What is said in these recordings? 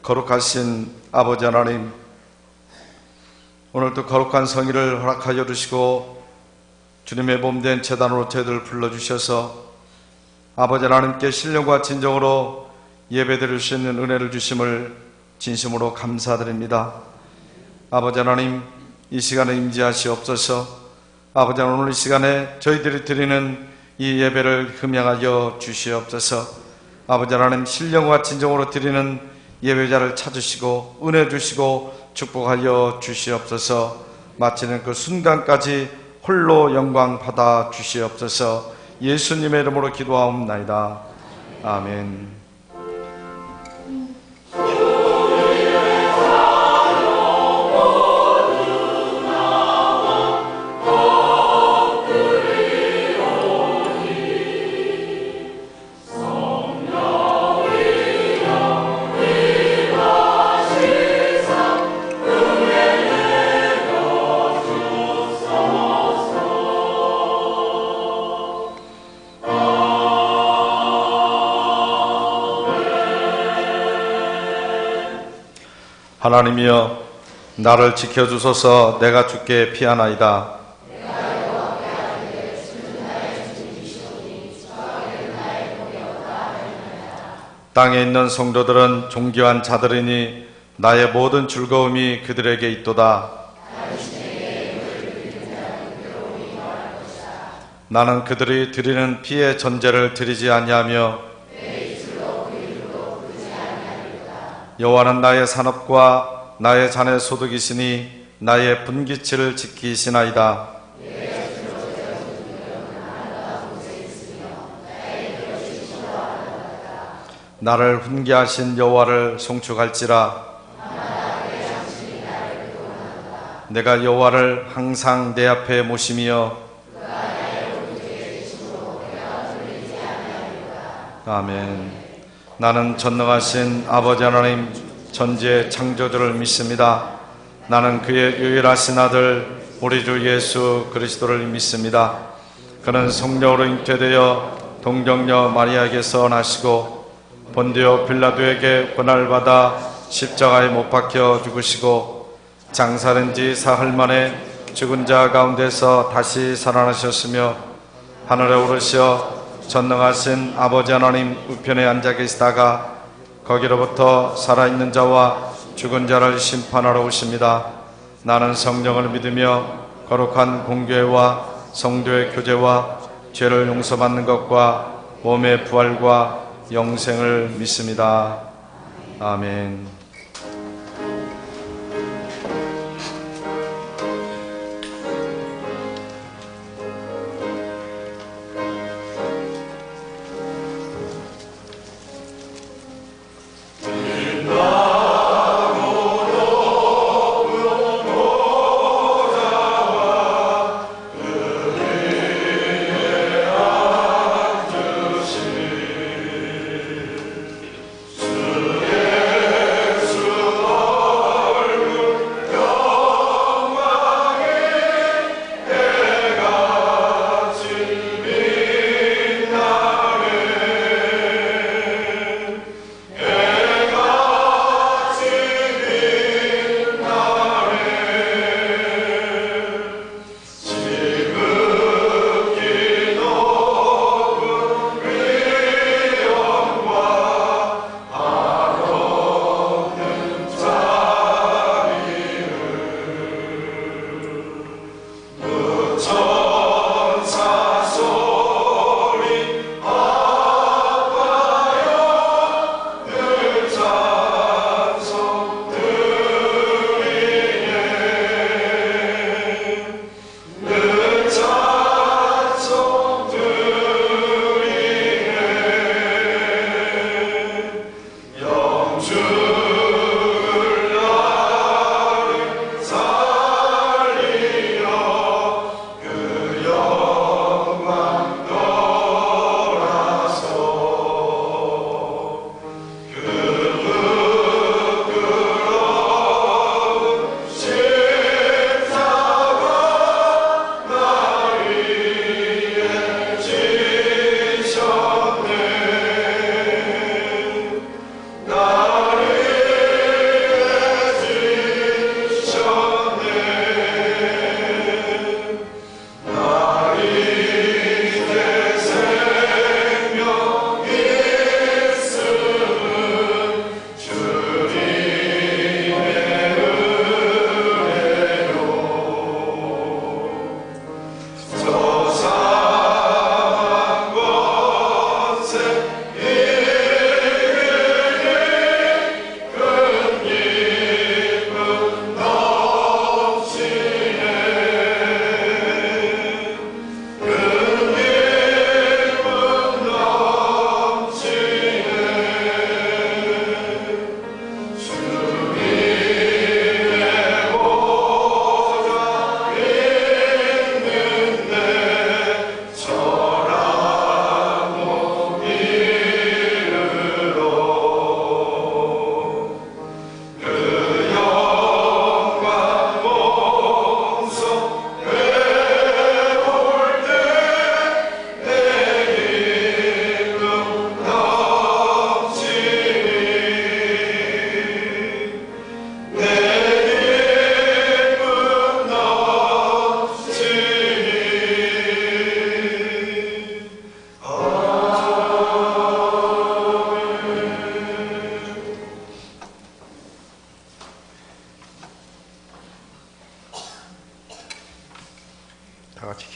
거룩하신 아버지 하나님, 오늘도 거룩한 성의를 허락하여 주시고 주님의 몸된 제단으로 저희들을 불러주셔서 아버지 하나님께 신령과 진정으로 예배드릴 수 있는 은혜를 주심을 진심으로 감사드립니다. 아버지 하나님, 이 시간에 임재하시옵소서. 아버지 하나님, 오늘 이 시간에 저희들이 드리는 이 예배를 흠양하여 주시옵소서. 아버지 하나님, 신령과 진정으로 드리는 예배자를 찾으시고 은혜 주시고 축복하여 주시옵소서. 마치는 그 순간까지 홀로 영광 받아 주시옵소서. 예수님의 이름으로 기도하옵나이다. 아멘. 하나님이여, 나를 지켜주소서. 내가 주께 피하나이다. 땅에 있는 성도들은 존귀한 자들이니 나의 모든 즐거움이 그들에게 있도다. 나는 그들이 드리는 피의 전제를 드리지 아니하며 여호와는 나의 산업과 나의 잔의 소득이시니 나의 분기치를 지키시나이다. 나를 훈계하신 여호와를 송축할지라. 내가 여호와를 항상 내 앞에 모심이여. 아멘. 나는 전능하신 아버지 하나님 전지의 창조주를 믿습니다. 나는 그의 유일하신 아들 우리 주 예수 그리스도를 믿습니다. 그는 성령으로 잉태되어 동정녀 마리아에게서 나시고 본디오 빌라도에게 고난을 받아 십자가에 못 박혀 죽으시고 장사된 지 사흘 만에 죽은 자 가운데서 다시 살아나셨으며 하늘에 오르시어 전능하신 아버지 하나님 우편에 앉아 계시다가 거기로부터 살아있는 자와 죽은 자를 심판하러 오십니다. 나는 성령을 믿으며 거룩한 공교회와 성도의 교제와 죄를 용서받는 것과 몸의 부활과 영생을 믿습니다. 아멘.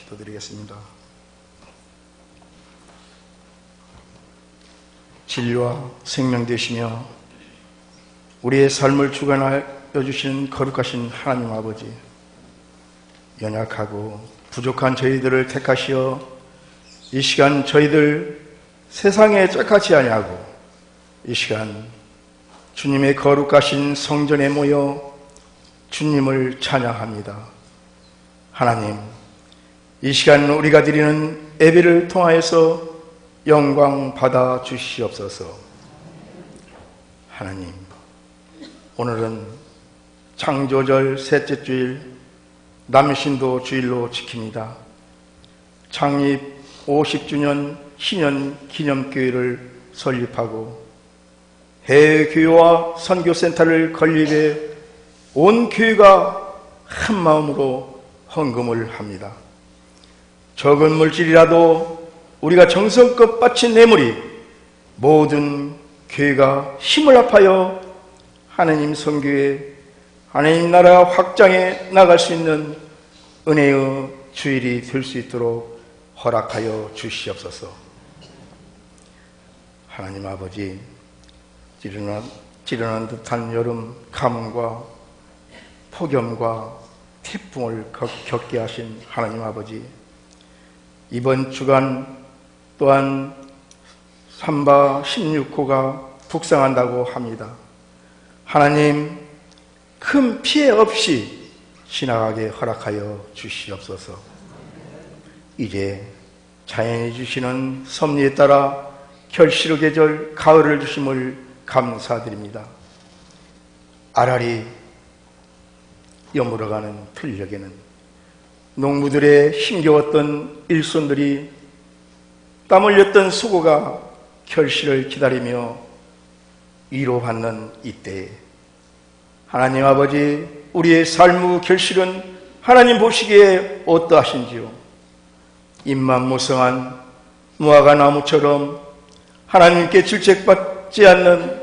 기도드리겠습니다. 진리와 생명 되시며 우리의 삶을 주관하여 주시는 거룩하신 하나님 아버지, 연약하고 부족한 저희들을 택하시어 이 시간 저희들 세상에 짝같이 아니하고 이 시간 주님의 거룩하신 성전에 모여 주님을 찬양합니다. 하나님, 이 시간 우리가 드리는 예배를 통하여서 영광 받아 주시옵소서. 하나님, 오늘은 창조절 셋째 주일 남신도 주일로 지킵니다. 창립 50주년 신년 기념교회를 설립하고 해외교회와 선교센터를 건립해 온 교회가 한 마음으로 헌금을 합니다. 적은 물질이라도 우리가 정성껏 바친 뇌물이 모든 교회가 힘을 합하여 하나님 선교에 하나님 나라 확장해 나갈 수 있는 은혜의 주일이 될 수 있도록 허락하여 주시옵소서. 하나님 아버지, 찌르는 듯한 여름 가뭄과 폭염과 태풍을 겪게 하신 하나님 아버지, 이번 주간 또한 삼바 16호가 북상한다고 합니다. 하나님, 큰 피해 없이 지나가게 허락하여 주시옵소서. 이제 자연이 주시는 섭리에 따라 결실의 계절 가을을 주심을 감사드립니다. 아라리 여물어가는 틀녘에는 농부들의 힘겨웠던 일손들이 땀 흘렸던 수고가 결실을 기다리며 위로받는 이때에 하나님 아버지, 우리의 삶의 결실은 하나님 보시기에 어떠하신지요? 잎만 무성한 무화과 나무처럼 하나님께 질책받지 않는,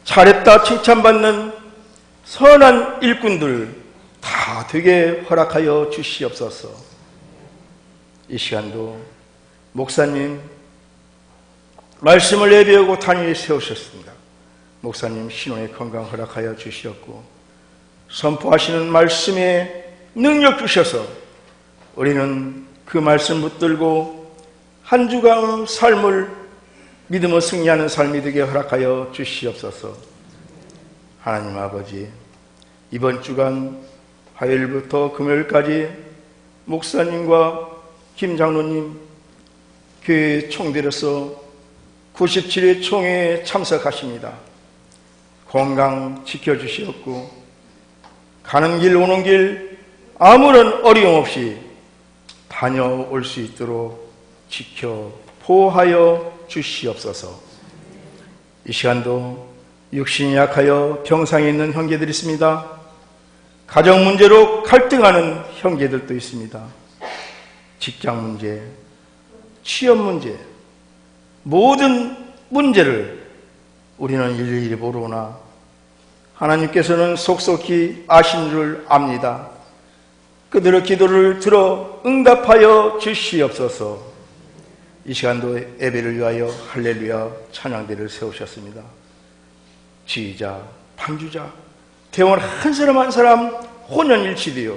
잘했다 칭찬받는 선한 일꾼들 다 되게 허락하여 주시옵소서. 이 시간도 목사님 말씀을 예배하고 단위에 세우셨습니다. 목사님 신혼의 건강 허락하여 주시었고 선포하시는 말씀에 능력 주셔서 우리는 그 말씀 붙들고 한 주간 삶을 믿음으로 승리하는 삶이 되게 허락하여 주시옵소서. 하나님 아버지, 이번 주간 화요일부터 금요일까지 목사님과 김 장로님 교회 총대로서 97회 총회에 참석하십니다. 건강 지켜주시옵고 가는 길 오는 길 아무런 어려움 없이 다녀올 수 있도록 지켜 보호하여 주시옵소서. 이 시간도 육신이 약하여 병상에 있는 형제들이 있습니다. 가정 문제로 갈등하는 형제들도 있습니다. 직장 문제, 취업 문제, 모든 문제를 우리는 일일이 모르나 하나님께서는 속속히 아신 줄 압니다. 그들의 기도를 들어 응답하여 주시옵소서. 이 시간도 예배를 위하여 할렐루야 찬양대를 세우셨습니다. 지휘자, 반주자, 대원 한 사람 한 사람 혼연일치되어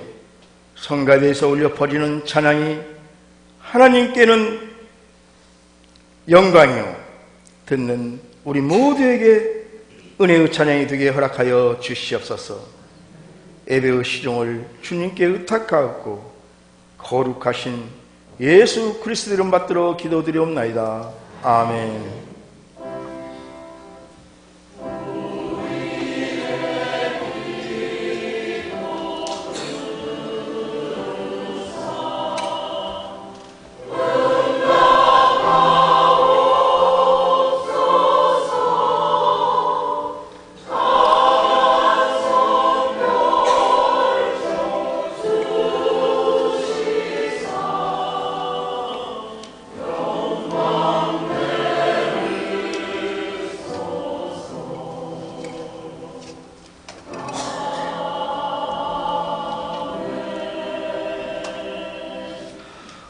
성가대에서 올려 퍼지는 찬양이 하나님께는 영광이요 듣는 우리 모두에게 은혜의 찬양이 되게 허락하여 주시옵소서. 예배의 시종을 주님께 의탁하옵고 거룩하신 예수 그리스도 이름 받들어 기도드리옵나이다. 아멘.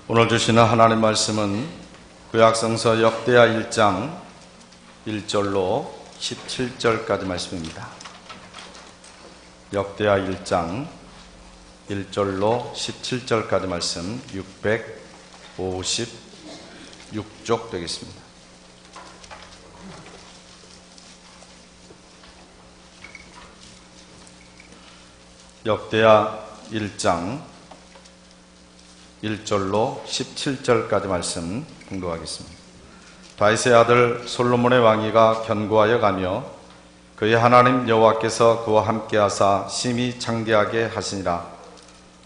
오늘 주시는 하나님 말씀은 구약성서 역대하 1장 1절로 17절까지 말씀입니다. 역대하 1장 1절로 17절까지 말씀 656쪽 되겠습니다. 역대하 1장 1절로 17절까지 말씀 공독하겠습니다. 다윗의 아들 솔로몬의 왕위가 견고하여 가며 그의 하나님 여호와께서 그와 함께 하사 심히 장대하게 하시니라.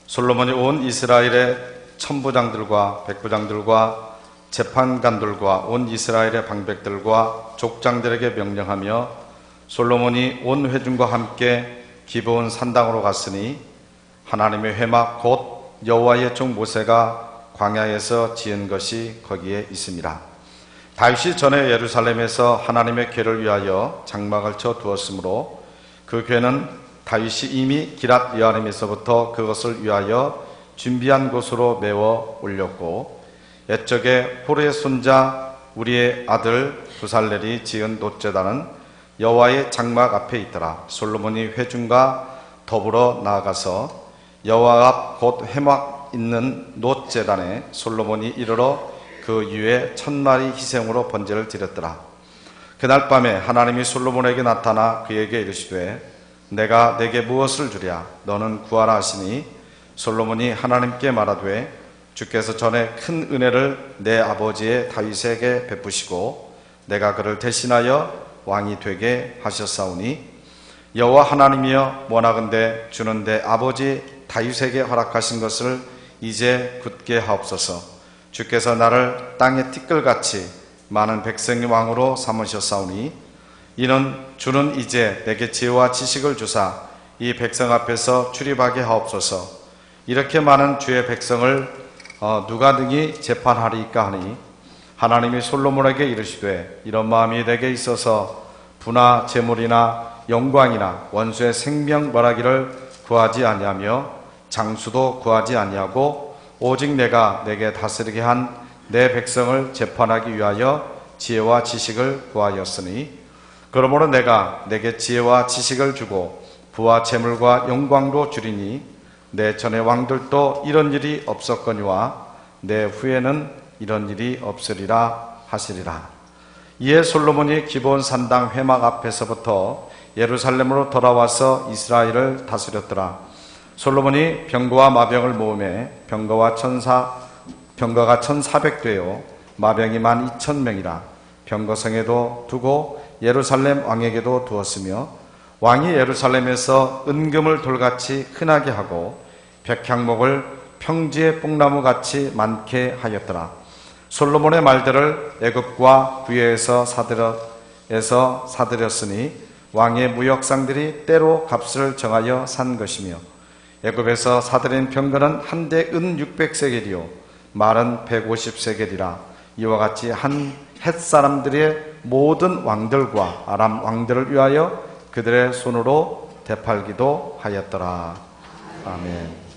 솔로몬이 온 이스라엘의 천부장들과 백부장들과 재판관들과 온 이스라엘의 방백들과 족장들에게 명령하며 솔로몬이 온 회중과 함께 기브온 산당으로 갔으니 하나님의 회막 곧 여호와의 종 모세가 광야에서 지은 것이 거기에 있습니다. 다윗이 전에 예루살렘에서 하나님의 궤를 위하여 장막을 쳐 두었으므로 그 궤는 다윗이 이미 기랏 여아림에서부터 그것을 위하여 준비한 곳으로 메워 올렸고 옛적에 호르의 손자 우리의 아들 부살렐이 지은 놋제단은 여호와의 장막 앞에 있더라. 솔로몬이 회중과 더불어 나아가서 여호와 앞 곧 회막 있는 놋제단에 솔로몬이 이르러 그 위에 1000마리 희생으로 번제를 드렸더라. 그날 밤에 하나님이 솔로몬에게 나타나 그에게 이르시되 내가 내게 무엇을 주랴 너는 구하라 하시니 솔로몬이 하나님께 말하되 주께서 전에 큰 은혜를 내 아버지의 다윗에게 베푸시고 내가 그를 대신하여 왕이 되게 하셨사오니 여호와 하나님이여 원하건대 주는 내 아버지 다윗에게 허락하신 것을 이제 굳게 하옵소서. 주께서 나를 땅의 티끌같이 많은 백성의 왕으로 삼으셨사오니 이는 주는 이제 내게 지혜와 지식을 주사 이 백성 앞에서 출입하게 하옵소서. 이렇게 많은 주의 백성을 누가 능히 재판하리까 하니 하나님이 솔로몬에게 이르시되 이런 마음이 내게 있어서 부나 재물이나 영광이나 원수의 생명 벌하기를 구하지 아니하며 장수도 구하지 아니하고 오직 내가 내게 다스리게 한 내 백성을 재판하기 위하여 지혜와 지식을 구하였으니 그러므로 내가 내게 지혜와 지식을 주고 부와 재물과 영광도 주리니 내 전의 왕들도 이런 일이 없었거니와 내 후에는 이런 일이 없으리라 하시리라. 이에 솔로몬이 기브온 산당 회막 앞에서부터 예루살렘으로 돌아와서 이스라엘을 다스렸더라. 솔로몬이 병거와 마병을 모으매 병거가 1400대요 마병이 12,000명이라. 병거성에도 두고 예루살렘 왕에게도 두었으며 왕이 예루살렘에서 은금을 돌같이 흔하게 하고 백향목을 평지의 뽕나무같이 많게 하였더라. 솔로몬의 말들을 애굽과 구예에서 사들였으니 왕의 무역상들이 때로 값을 정하여 산 것이며 애굽에서 사들인 병거는 한 대 은 600세겔이요 말은 150세겔이라. 이와 같이 한 헷사람들의 모든 왕들과 아람 왕들을 위하여 그들의 손으로 되팔기도 하였더라. 아멘.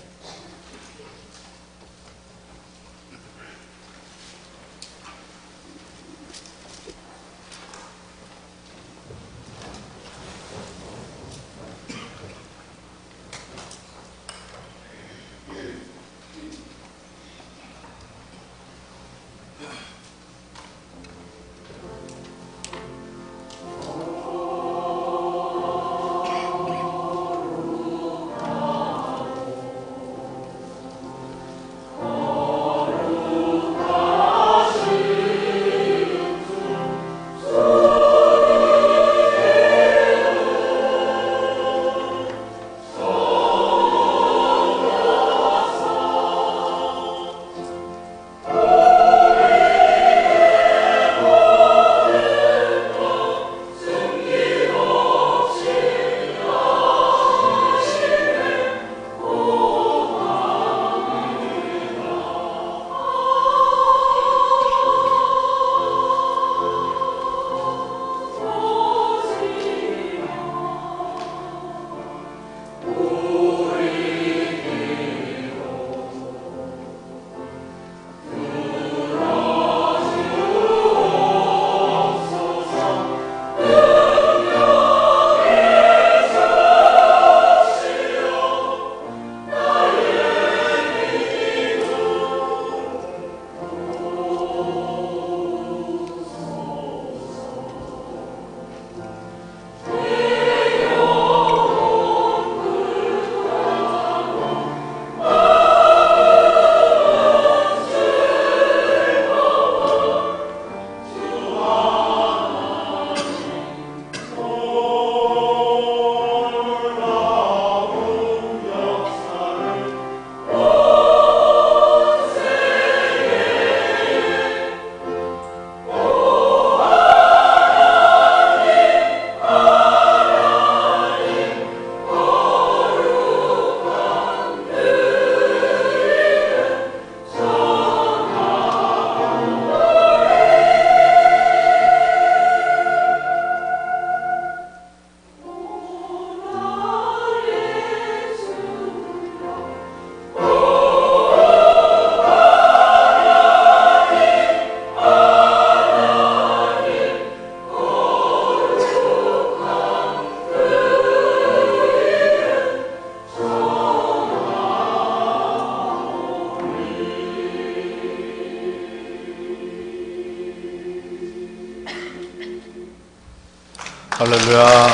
할렐루야.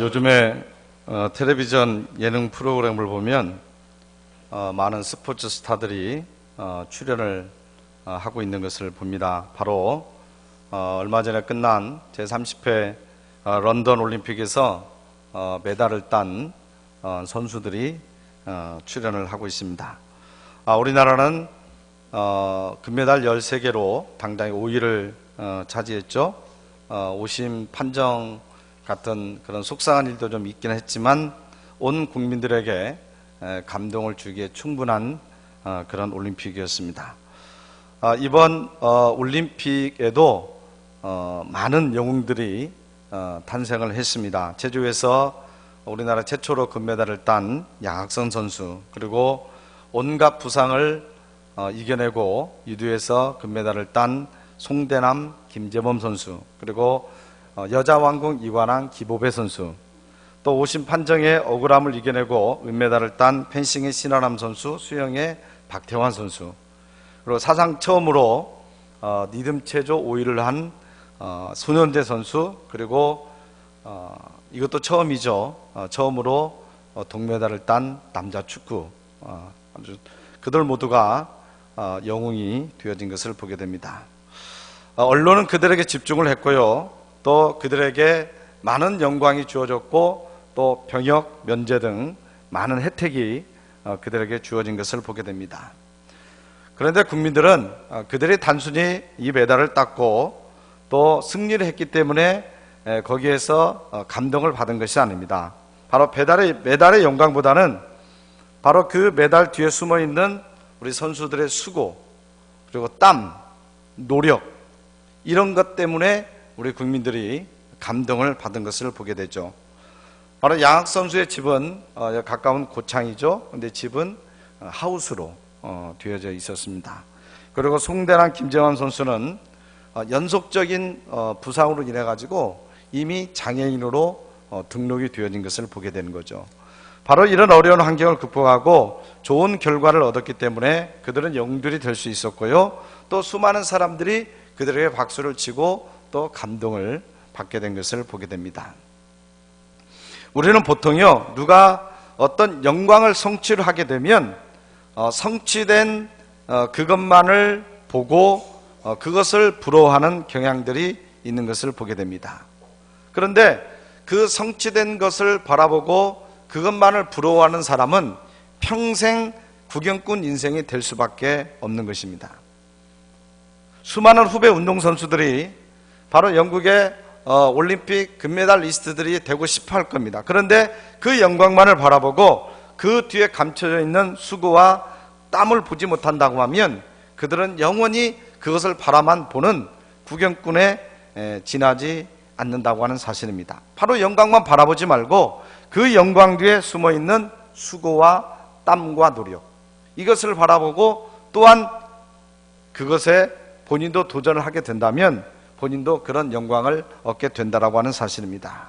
요즘에 텔레비전 예능 프로그램을 보면 많은 스포츠 스타들이 출연을 하고 있는 것을 봅니다. 바로 얼마 전에 끝난 제30회 런던 올림픽에서 메달을 딴 선수들이 출연을 하고 있습니다. 우리나라는 금메달 13개로 당당히 5위를 차지했죠. 오심 판정 같은 그런 속상한 일도 좀 있긴 했지만 온 국민들에게 감동을 주기에 충분한 그런 올림픽이었습니다. 이번 올림픽에도 많은 영웅들이 탄생을 했습니다. 제주에서 우리나라 최초로 금메달을 딴 양학선 선수, 그리고 온갖 부상을 이겨내고 유도에서 금메달을 딴 송대남, 김재범 선수, 그리고 여자 왕궁 이관왕 기보배 선수, 또 오심 판정의 억울함을 이겨내고 은메달을 딴 펜싱의 신아람 선수, 수영의 박태환 선수, 그리고 사상 처음으로 리듬 체조 5위를 한 손현재 선수, 그리고 이것도 처음이죠. 처음으로 동메달을 딴 남자 축구, 아주 그들 모두가 영웅이 되어진 것을 보게 됩니다. 언론은 그들에게 집중을 했고요. 또 그들에게 많은 영광이 주어졌고 또 병역, 면제 등 많은 혜택이 그들에게 주어진 것을 보게 됩니다. 그런데 국민들은 그들이 단순히 이 메달을 땄고 또 승리를 했기 때문에 거기에서 감동을 받은 것이 아닙니다. 바로 메달의 영광보다는 바로 그 메달 뒤에 숨어있는 우리 선수들의 수고, 그리고 땀, 노력, 이런 것 때문에 우리 국민들이 감동을 받은 것을 보게 되죠. 바로 양학 선수의 집은 가까운 고창이죠. 근데 집은 하우스로 되어져 있었습니다. 그리고 송대남, 김재환 선수는 연속적인 부상으로 인해 가지고 이미 장애인으로 등록이 되어진 것을 보게 되는 거죠. 바로 이런 어려운 환경을 극복하고 좋은 결과를 얻었기 때문에 그들은 영웅들이 될 수 있었고요. 또 수많은 사람들이 그들에게 박수를 치고 또 감동을 받게 된 것을 보게 됩니다. 우리는 보통요, 누가 어떤 영광을 성취를 하게 되면 성취된 그것만을 보고 그것을 부러워하는 경향들이 있는 것을 보게 됩니다. 그런데 그 성취된 것을 바라보고 그것만을 부러워하는 사람은 평생 구경꾼 인생이 될 수밖에 없는 것입니다. 수많은 후배 운동선수들이 바로 영국의 올림픽 금메달리스트들이 되고 싶어 할 겁니다. 그런데 그 영광만을 바라보고 그 뒤에 감춰져 있는 수고와 땀을 보지 못한다고 하면 그들은 영원히 그것을 바라만 보는 구경꾼에 지나지 않는다고 하는 사실입니다. 바로 영광만 바라보지 말고 그 영광 뒤에 숨어있는 수고와 땀과 노력, 이것을 바라보고 또한 그것에 본인도 도전을 하게 된다면 본인도 그런 영광을 얻게 된다라고 하는 사실입니다.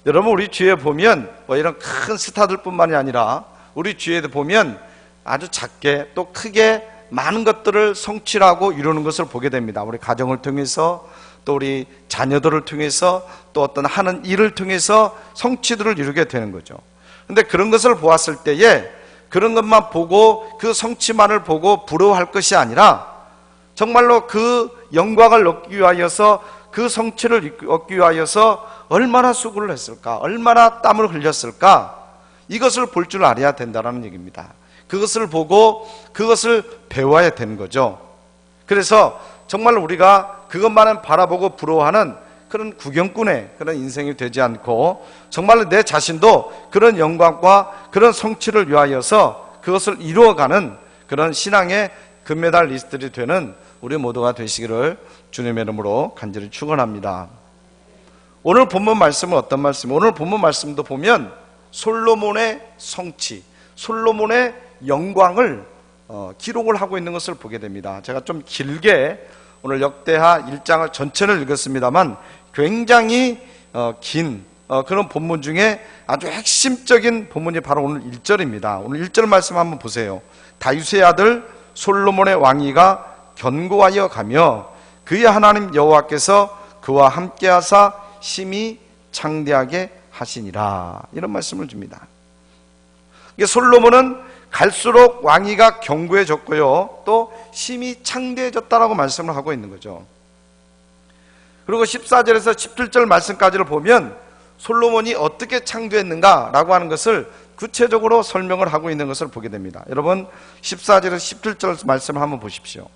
여러분, 우리 주위에 보면 이런 큰 스타들 뿐만이 아니라 우리 주위에 보면 아주 작게 또 크게 많은 것들을 성취하고 이루는 것을 보게 됩니다. 우리 가정을 통해서 또 우리 자녀들을 통해서 또 어떤 하는 일을 통해서 성취들을 이루게 되는 거죠. 근데 그런 것을 보았을 때에 그런 것만 보고 그 성취만을 보고 부러워할 것이 아니라 정말로 그 영광을 얻기 위하여서 그 성취를 얻기 위하여서 얼마나 수고를 했을까, 얼마나 땀을 흘렸을까, 이것을 볼 줄 알아야 된다는 얘기입니다. 그것을 보고 그것을 배워야 되는 거죠. 그래서 정말 우리가 그것만은 바라보고 부러워하는 그런 구경꾼의 그런 인생이 되지 않고 정말로 내 자신도 그런 영광과 그런 성취를 위하여서 그것을 이루어가는 그런 신앙의 금메달리스트들이 되는 우리 모두가 되시기를 주님의 이름으로 간절히 축원합니다. 오늘 본문 말씀은 어떤 말씀이에요? 오늘 본문 말씀도 보면 솔로몬의 성취, 솔로몬의 영광을 기록을 하고 있는 것을 보게 됩니다. 제가 좀 길게 오늘 역대하 1장을 전체를 읽었습니다만 굉장히 긴 그런 본문 중에 아주 핵심적인 본문이 바로 오늘 1절입니다. 오늘 1절 말씀 한번 보세요. 다윗의 아들 솔로몬의 왕위가 견고하여 가며 그의 하나님 여호와께서 그와 함께하사 심히 창대하게 하시니라. 이런 말씀을 줍니다. 솔로몬은 갈수록 왕위가 견고해졌고요, 또 심히 창대해졌다라고 말씀을 하고 있는 거죠. 그리고 14절에서 17절 말씀까지를 보면 솔로몬이 어떻게 창대했는가라고 하는 것을 구체적으로 설명을 하고 있는 것을 보게 됩니다. 여러분 14절에서 17절 말씀을 한번 보십시오.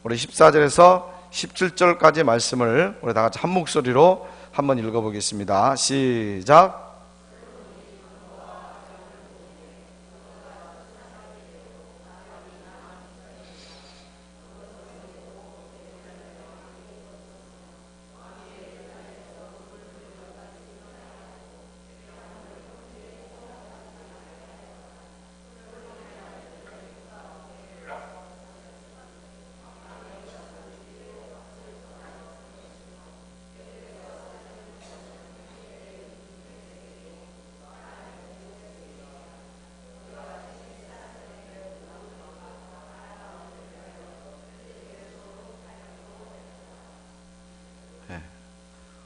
우리 14절에서 17절까지 말씀을 우리 다 같이 한 목소리로 한번 읽어보겠습니다. 시작.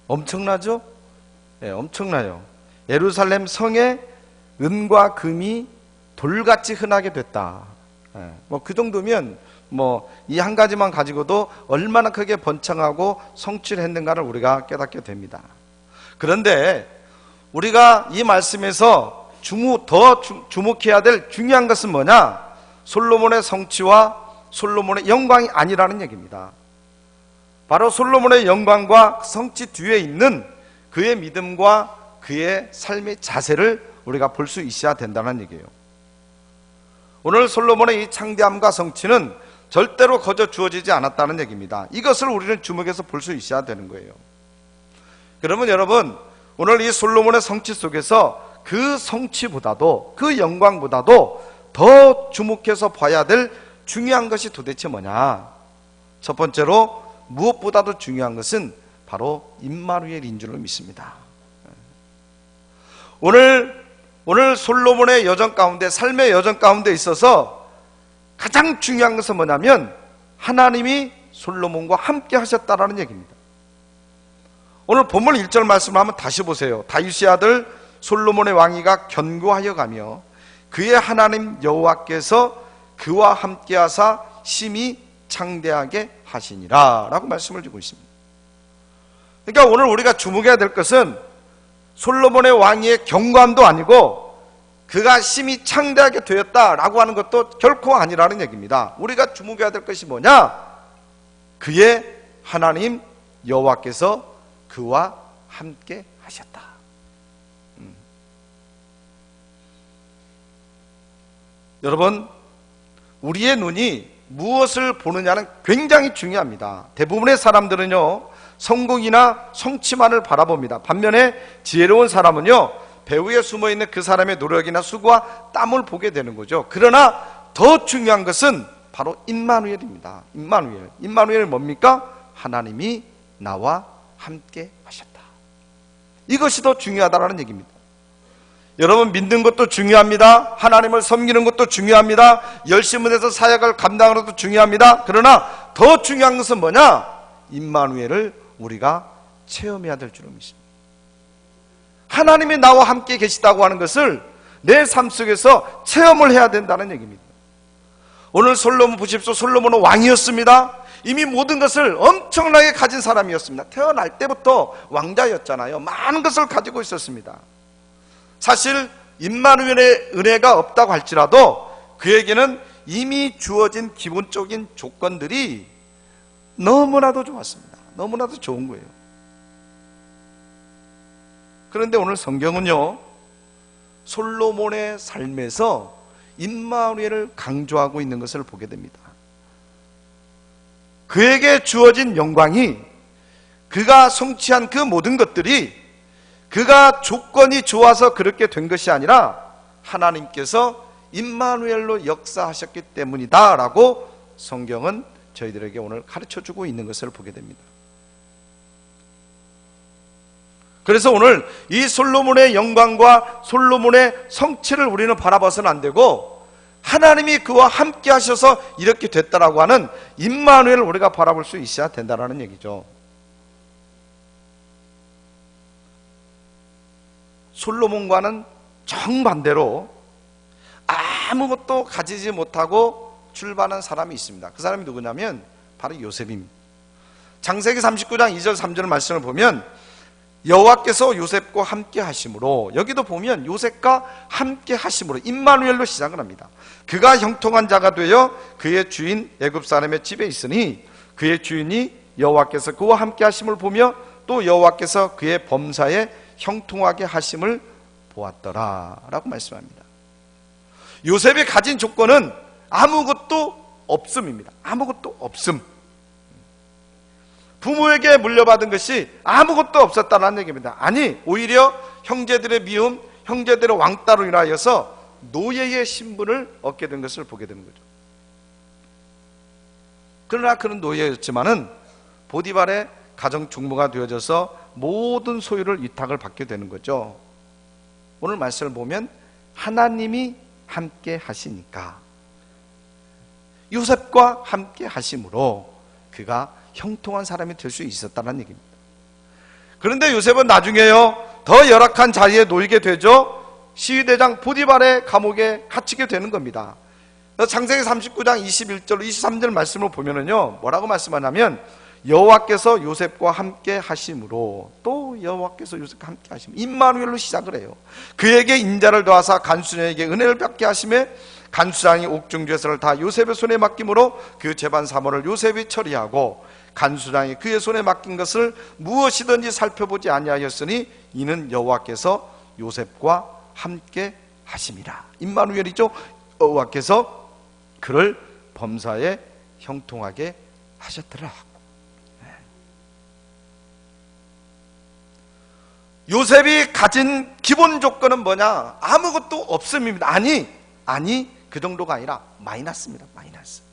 엄청나죠? 네, 엄청나요. 예루살렘 성에 은과 금이 돌같이 흔하게 됐다. 네, 그 정도면 이 한 가지만 가지고도 얼마나 크게 번창하고 성취를 했는가를 우리가 깨닫게 됩니다. 그런데 우리가 이 말씀에서 더 주목해야 될 중요한 것은 뭐냐? 솔로몬의 성취와 솔로몬의 영광이 아니라는 얘기입니다. 바로 솔로몬의 영광과 성취 뒤에 있는 그의 믿음과 그의 삶의 자세를 우리가 볼 수 있어야 된다는 얘기예요. 오늘 솔로몬의 이 창대함과 성취는 절대로 거저 주어지지 않았다는 얘기입니다. 이것을 우리는 주목해서 볼 수 있어야 되는 거예요. 그러면 여러분, 오늘 이 솔로몬의 성취 속에서 그 성취보다도, 그 영광보다도 더 주목해서 봐야 될 중요한 것이 도대체 뭐냐? 첫 번째로 무엇보다도 중요한 것은 바로 임마누엘인 줄로 믿습니다. 오늘 솔로몬의 여정 가운데, 삶의 여정 가운데 있어서 가장 중요한 것은 뭐냐면 하나님이 솔로몬과 함께 하셨다라는 얘기입니다. 오늘 본문 1절 말씀을 한번 다시 보세요. 다윗의 아들 솔로몬의 왕위가 견고하여 가며 그의 하나님 여호와께서 그와 함께 하사 심히 창대하게 하시니라 라고 말씀을 주고 있습니다. 그러니까 오늘 우리가 주목해야 될 것은 솔로몬의 왕위의 경고함도 아니고 그가 심히 창대하게 되었다라고 하는 것도 결코 아니라는 얘기입니다. 우리가 주목해야 될 것이 뭐냐? 그의 하나님 여호와께서 그와 함께 하셨다. 여러분, 우리의 눈이 무엇을 보느냐는 굉장히 중요합니다. 대부분의 사람들은요, 성공이나 성취만을 바라봅니다. 반면에 지혜로운 사람은요, 배후에 숨어있는 그 사람의 노력이나 수고와 땀을 보게 되는 거죠. 그러나 더 중요한 것은 바로 임마누엘입니다. 임마누엘은 뭡니까? 하나님이 나와 함께 하셨다. 이것이 더 중요하다는 얘기입니다. 여러분, 믿는 것도 중요합니다. 하나님을 섬기는 것도 중요합니다. 열심히 해서 사역을 감당하는 것도 중요합니다. 그러나 더 중요한 것은 뭐냐? 임마누엘을 우리가 체험해야 될 줄로 믿습니다. 하나님이 나와 함께 계시다고 하는 것을 내 삶 속에서 체험을 해야 된다는 얘기입니다. 오늘 솔로몬 보십시오. 솔로몬은 왕이었습니다. 이미 모든 것을 엄청나게 가진 사람이었습니다. 태어날 때부터 왕자였잖아요. 많은 것을 가지고 있었습니다. 사실 임마누엘의 은혜가 없다고 할지라도 그에게는 이미 주어진 기본적인 조건들이 너무나도 좋았습니다. 너무나도 좋은 거예요. 그런데 오늘 성경은요, 솔로몬의 삶에서 임마누엘을 강조하고 있는 것을 보게 됩니다. 그에게 주어진 영광이, 그가 성취한 그 모든 것들이 그가 조건이 좋아서 그렇게 된 것이 아니라 하나님께서 임마누엘로 역사하셨기 때문이다 라고 성경은 저희들에게 오늘 가르쳐주고 있는 것을 보게 됩니다. 그래서 오늘 이 솔로몬의 영광과 솔로몬의 성취를 우리는 바라봐서는 안 되고, 하나님이 그와 함께 하셔서 이렇게 됐다라고 하는 임마누엘을 우리가 바라볼 수 있어야 된다라는 얘기죠. 솔로몬과는 정반대로 아무것도 가지지 못하고 출발한 사람이 있습니다. 그 사람이 누구냐면 바로 요셉입니다. 창세기 39장 2절 3절 말씀을 보면 여호와께서 요셉과 함께 하심으로, 여기도 보면 요셉과 함께 하심으로 임마누엘로 시작을 합니다. 그가 형통한 자가 되어 그의 주인 애굽 사람의 집에 있으니 그의 주인이 여호와께서 그와 함께 하심을 보며 또 여호와께서 그의 범사에 형통하게 하심을 보았더라 라고 말씀합니다. 요셉이 가진 조건은 아무것도 없음입니다. 아무것도 없음. 부모에게 물려받은 것이 아무것도 없었다는 얘기입니다. 아니, 오히려 형제들의 미움, 형제들의 왕따로 인하여서 노예의 신분을 얻게 된 것을 보게 되는 거죠. 그러나 그는 노예였지만은 보디발의 가정 중무가 되어져서 모든 소유를 위탁을 받게 되는 거죠. 오늘 말씀을 보면 하나님이 함께 하시니까, 요셉과 함께 하심으로 그가 형통한 사람이 될 수 있었다는 얘기입니다. 그런데 요셉은 나중에요, 더 열악한 자리에 놓이게 되죠. 시위대장 보디발의 감옥에 갇히게 되는 겁니다. 창세기 39장 21절 23절 말씀을 보면은요, 뭐라고 말씀하냐면 여호와께서 요셉과 함께 하심으로, 또 여호와께서 요셉과 함께 하심으로, 임마누엘로 시작을 해요. 그에게 인자를 더하사 간수장에게 은혜를 받게 하심에 간수장이 옥중죄사를 다 요셉의 손에 맡김으로 그 재반 사모를 요셉이 처리하고 간수장이 그의 손에 맡긴 것을 무엇이든지 살펴보지 아니하였으니 이는 여호와께서 요셉과 함께 하심이라. 임마누엘이죠. 여호와께서 그를 범사에 형통하게 하셨더라. 요셉이 가진 기본 조건은 뭐냐? 아무것도 없음입니다. 아니 그 정도가 아니라 마이너스입니다. 마이너스.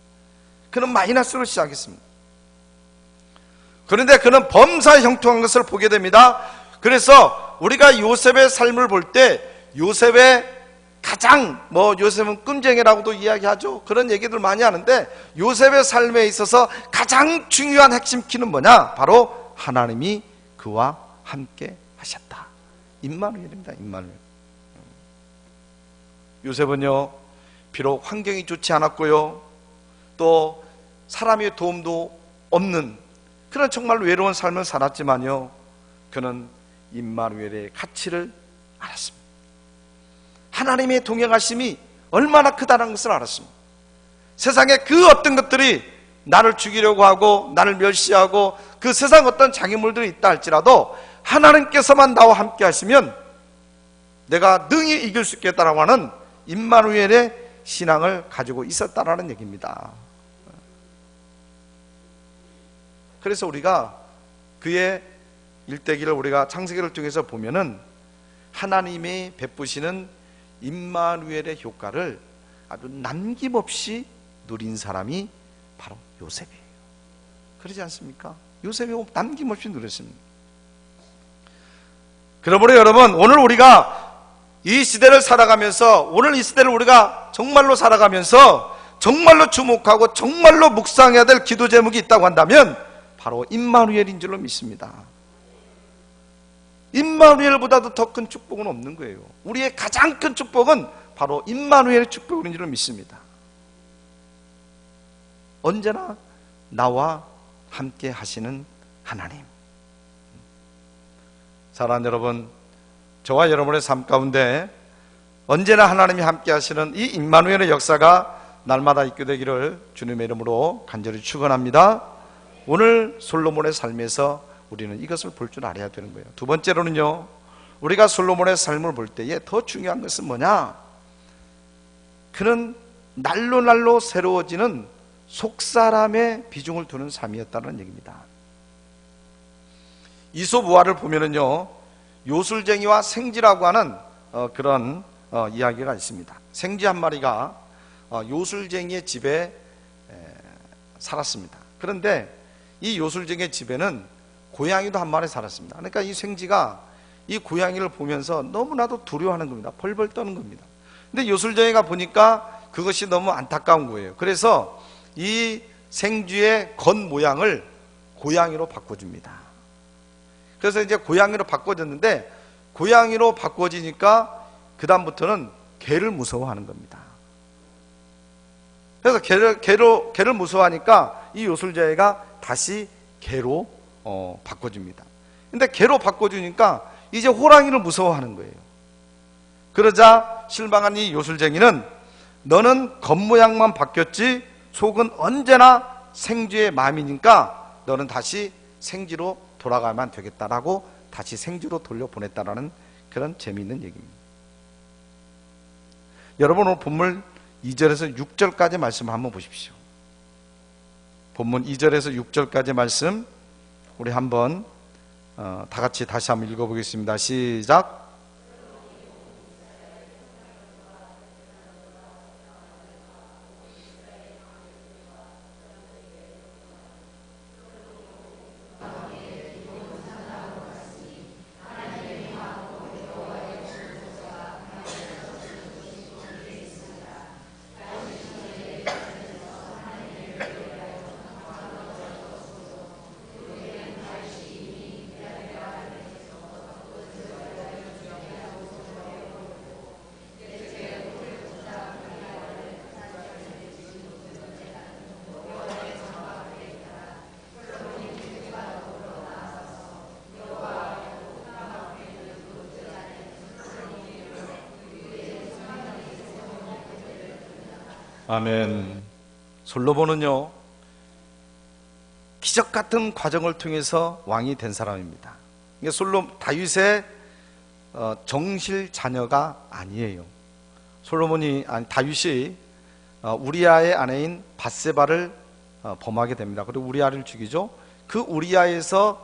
그는 마이너스로 시작했습니다. 그런데 그는 범사에 형통한 것을 보게 됩니다. 그래서 우리가 요셉의 삶을 볼 때 요셉의 가장, 요셉은 끔쟁이라고도 이야기하죠. 그런 얘기들 많이 하는데 요셉의 삶에 있어서 가장 중요한 핵심 키는 뭐냐? 바로 하나님이 그와 함께 하셨다. 임마누엘입니다. 임마누엘. 요셉은요, 비록 환경이 좋지 않았고요, 또 사람의 도움도 없는 그런 정말 외로운 삶을 살았지만요, 그는 임마누엘의 가치를 알았습니다. 하나님의 동행하심이 얼마나 크다는 것을 알았습니다. 세상에 그 어떤 것들이 나를 죽이려고 하고 나를 멸시하고 그 세상 어떤 장애물들이 있다 할지라도 하나님께서만 나와 함께 하시면 내가 능히 이길 수 있겠다라고 하는 임마누엘의 신앙을 가지고 있었다라는 얘기입니다. 그래서 우리가 그의 일대기를 우리가 창세기를 통해서 보면은 하나님이 베푸시는 임마누엘의 효과를 아주 남김없이 누린 사람이 바로 요셉이에요. 그러지 않습니까? 요셉이 남김없이 누렸습니다. 그러므로 여러분, 오늘 우리가 이 시대를 살아가면서, 오늘 이 시대를 우리가 정말로 살아가면서 정말로 주목하고 정말로 묵상해야 될 기도 제목이 있다고 한다면 바로 임마누엘인 줄로 믿습니다. 임마누엘보다도 더 큰 축복은 없는 거예요. 우리의 가장 큰 축복은 바로 임마누엘의 축복인 줄로 믿습니다. 언제나 나와 함께 하시는 하나님. 사랑하는 여러분, 저와 여러분의 삶 가운데 언제나 하나님이 함께 하시는 이 임마누엘의 역사가 날마다 있게 되기를 주님의 이름으로 간절히 축원합니다. 오늘 솔로몬의 삶에서 우리는 이것을 볼 줄 알아야 되는 거예요. 두 번째로는요, 우리가 솔로몬의 삶을 볼 때에 더 중요한 것은 뭐냐? 그는 날로 날로 새로워지는 속사람의 비중을 두는 삶이었다는 얘기입니다. 이솝우화를 보면은요, 요술쟁이와 생쥐라고 하는 그런 이야기가 있습니다. 생쥐 한 마리가 요술쟁이의 집에 살았습니다. 그런데 이 요술쟁이의 집에는 고양이도 한 마리 살았습니다. 그러니까 이 생쥐가 이 고양이를 보면서 너무나도 두려워하는 겁니다. 벌벌 떠는 겁니다. 근데 요술쟁이가 보니까 그것이 너무 안타까운 거예요. 그래서 이 생쥐의 겉 모양을 고양이로 바꿔줍니다. 그래서 이제 고양이로 바꿔줬는데, 고양이로 바꿔지니까 그 다음부터는 개를 무서워하는 겁니다. 그래서 개를 무서워하니까 이 요술제가 다시 개로 바꿔줍니다. 근데 개로 바꿔주니까 이제 호랑이를 무서워하는 거예요. 그러자 실망한 이 요술쟁이는 너는 겉모양만 바뀌었지 속은 언제나 생쥐의 마음이니까 너는 다시 생쥐로 돌아가면 되겠다라고 다시 생쥐로 돌려보냈다라는 그런 재미있는 얘기입니다. 여러분, 오늘 본문 2절에서 6절까지 말씀 한번 보십시오. 본문 2절에서 6절까지 말씀 우리 한번 다 같이 다시 한번 읽어보겠습니다. 시작. 아멘. 솔로몬은요, 기적 같은 과정을 통해서 왕이 된 사람입니다. 이게 다윗의 정실 자녀가 아니에요. 다윗이 우리아의 아내인 밧세바를 범하게 됩니다. 그리고 우리아를 죽이죠. 그 우리아에게서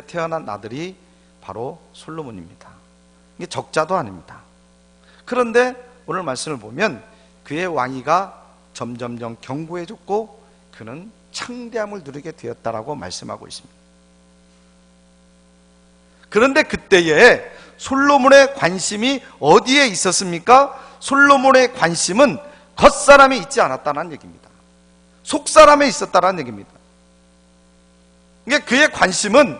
태어난 아들이 바로 솔로몬입니다. 이게 적자도 아닙니다. 그런데 오늘 말씀을 보면 그의 왕위가 점점점 견고해졌고 그는 창대함을 누리게 되었다라고 말씀하고 있습니다. 그런데 그때에 솔로몬의 관심이 어디에 있었습니까? 솔로몬의 관심은 겉사람에 있지 않았다는 얘기입니다. 속사람에 있었다는 얘기입니다. 그러니까 그의 관심은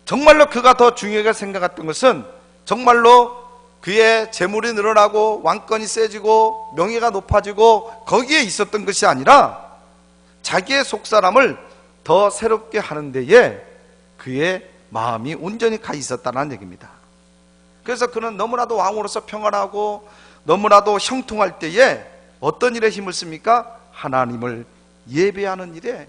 정말로 그가 더 중요하게 생각했던 것은 정말로 그의 재물이 늘어나고 왕권이 세지고 명예가 높아지고 거기에 있었던 것이 아니라 자기의 속사람을 더 새롭게 하는 데에 그의 마음이 온전히 가 있었다는 얘기입니다. 그래서 그는 너무나도 왕으로서 평안하고 너무나도 형통할 때에 어떤 일에 힘을 씁니까? 하나님을 예배하는 일에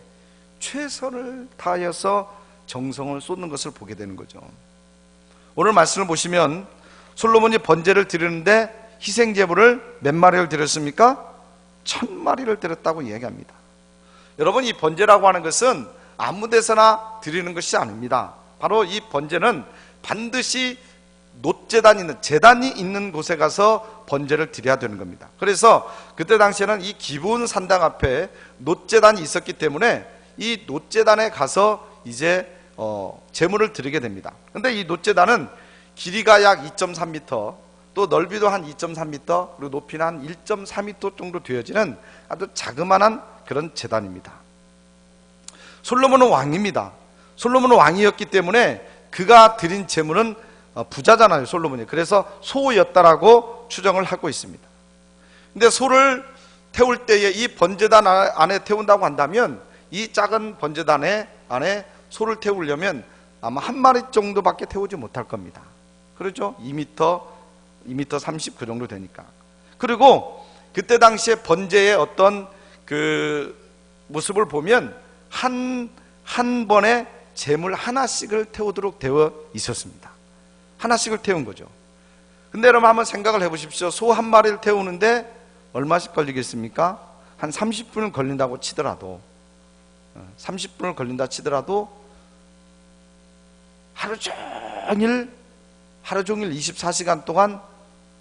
최선을 다하여서 정성을 쏟는 것을 보게 되는 거죠. 오늘 말씀을 보시면 솔로몬이 번제를 드리는데 희생제물을 몇 마리를 드렸습니까? 1000마리를 드렸다고 이야기합니다. 여러분, 이 번제라고 하는 것은 아무 데서나 드리는 것이 아닙니다. 바로 이 번제는 반드시 재단이 있는 곳에 가서 번제를 드려야 되는 겁니다. 그래서 그때 당시에는 이 기브온 산당 앞에 놋재단이 있었기 때문에 이 놋재단에 가서 이제 제물을 드리게 됩니다. 근데 이 놋재단은 길이가 약 2.3m, 또 넓이도 한 2.3m, 그리고 높이는 한 1.4m 정도 되어지는 아주 자그마한 그런 제단입니다. 솔로몬은 왕입니다. 솔로몬은 왕이었기 때문에 그가 드린 제물은 부자잖아요, 솔로몬이. 그래서 소였다라고 추정을 하고 있습니다. 근데 소를 태울 때에 이 번제단 안에 태운다고 한다면 이 작은 번제단 안에 소를 태우려면 아마 한 마리 정도밖에 태우지 못할 겁니다. 그렇죠? 2m 30 그 정도 되니까. 그리고 그때 당시에 번제의 어떤 그 모습을 보면 한 번에 제물 하나씩을 태우도록 되어 있었습니다. 하나씩을 태운 거죠. 근데 여러분 한번 생각을 해보십시오. 소 한 마리를 태우는데 얼마씩 걸리겠습니까? 한 30분을 걸린다고 치더라도 30분을 걸린다 치더라도 하루 종일 24시간 동안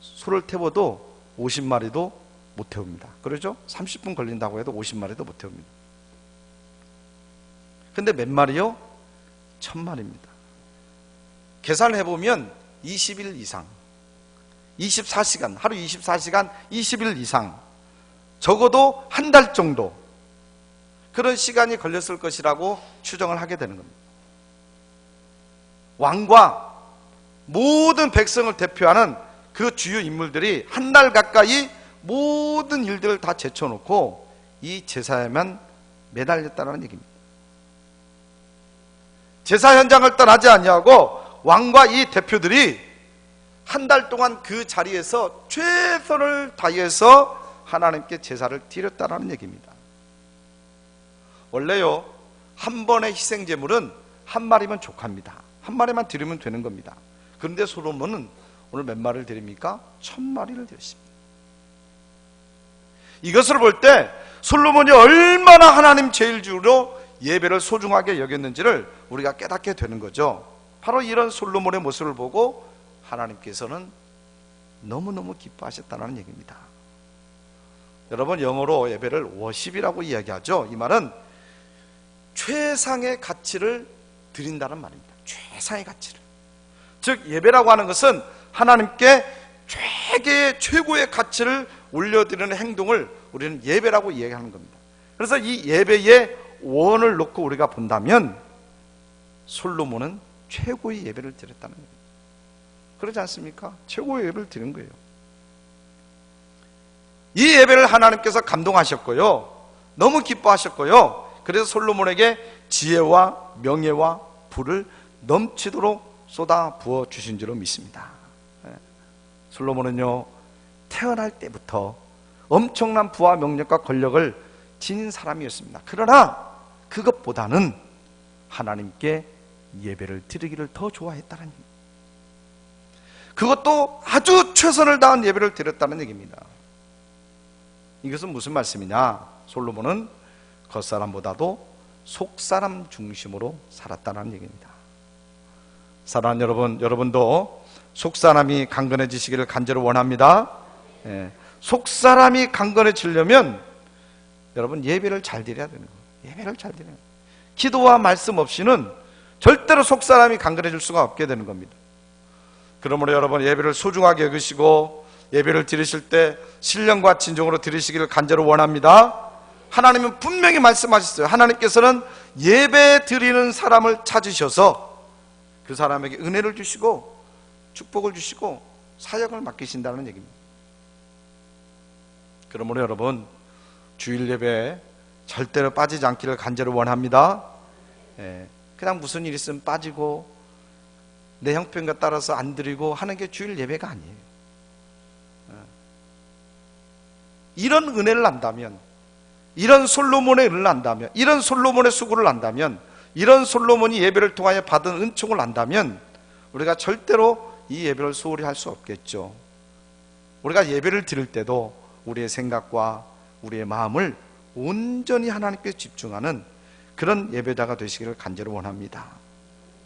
소를 태워도 50마리도 못 태웁니다. 그렇죠? 30분 걸린다고 해도 50마리도 못 태웁니다. 근데 몇 마리요? 1000마리입니다. 계산을 해보면 20일 이상 24시간, 하루 24시간, 20일 이상, 적어도 한 달 정도 그런 시간이 걸렸을 것이라고 추정을 하게 되는 겁니다. 왕과 모든 백성을 대표하는 그 주요 인물들이 한 달 가까이 모든 일들을 다 제쳐놓고 이 제사에만 매달렸다는 얘기입니다. 제사 현장을 떠나지 아니하고 왕과 이 대표들이 한 달 동안 그 자리에서 최선을 다해서 하나님께 제사를 드렸다는 얘기입니다. 원래요, 한 번의 희생 제물은 한 마리면 족합니다. 한 마리만 드리면 되는 겁니다. 그런데 솔로몬은 오늘 몇 마리를 드립니까? 1000마리를 드렸습니다. 이것을 볼 때 솔로몬이 얼마나 하나님 제일주로 예배를 소중하게 여겼는지를 우리가 깨닫게 되는 거죠. 바로 이런 솔로몬의 모습을 보고 하나님께서는 너무너무 기뻐하셨다는 얘기입니다. 여러분, 영어로 예배를 워십이라고 이야기하죠. 이 말은 최상의 가치를 드린다는 말입니다. 최상의 가치를. 즉 예배라고 하는 것은 하나님께 최고의 가치를 올려드리는 행동을 우리는 예배라고 이야기하는 겁니다. 그래서 이 예배의 원을 놓고 우리가 본다면 솔로몬은 최고의 예배를 드렸다는 겁니다. 그러지 않습니까? 최고의 예배를 드린 거예요. 이 예배를 하나님께서 감동하셨고요, 너무 기뻐하셨고요, 그래서 솔로몬에게 지혜와 명예와 부를 넘치도록 쏟아 부어 주신 줄로 믿습니다. 솔로몬은요, 태어날 때부터 엄청난 부와 명예과 권력을 지닌 사람이었습니다. 그러나 그것보다는 하나님께 예배를 드리기를 더 좋아했다는 얘기입니다. 그것도 아주 최선을 다한 예배를 드렸다는 얘기입니다. 이것은 무슨 말씀이냐? 솔로몬은 겉사람보다도 속사람 중심으로 살았다는 얘기입니다. 사랑하는 여러분, 여러분도 속사람이 강건해지시기를 간절히 원합니다. 속사람이 강건해지려면 여러분 예배를 잘 드려야 되는 거예요. 예배를 잘 드려야 돼요. 기도와 말씀 없이는 절대로 속사람이 강건해질 수가 없게 되는 겁니다. 그러므로 여러분 예배를 소중하게 여기시고 예배를 드리실 때 신령과 진정으로 드리시기를 간절히 원합니다. 하나님은 분명히 말씀하셨어요. 하나님께서는 예배 드리는 사람을 찾으셔서 그 사람에게 은혜를 주시고 축복을 주시고 사역을 맡기신다는 얘기입니다. 그러므로 여러분 주일 예배에 절대로 빠지지 않기를 간절히 원합니다. 그냥 무슨 일 있으면 빠지고 내 형편과 따라서 안 드리고 하는 게 주일 예배가 아니에요. 이런 은혜를 안다면, 이런 솔로몬의 은혜를 안다면, 이런 솔로몬의 수고를 안다면, 이런 솔로몬이 예배를 통하여 받은 은총을 안다면 우리가 절대로 이 예배를 소홀히 할 수 없겠죠. 우리가 예배를 드릴 때도 우리의 생각과 우리의 마음을 온전히 하나님께 집중하는 그런 예배자가 되시기를 간절히 원합니다.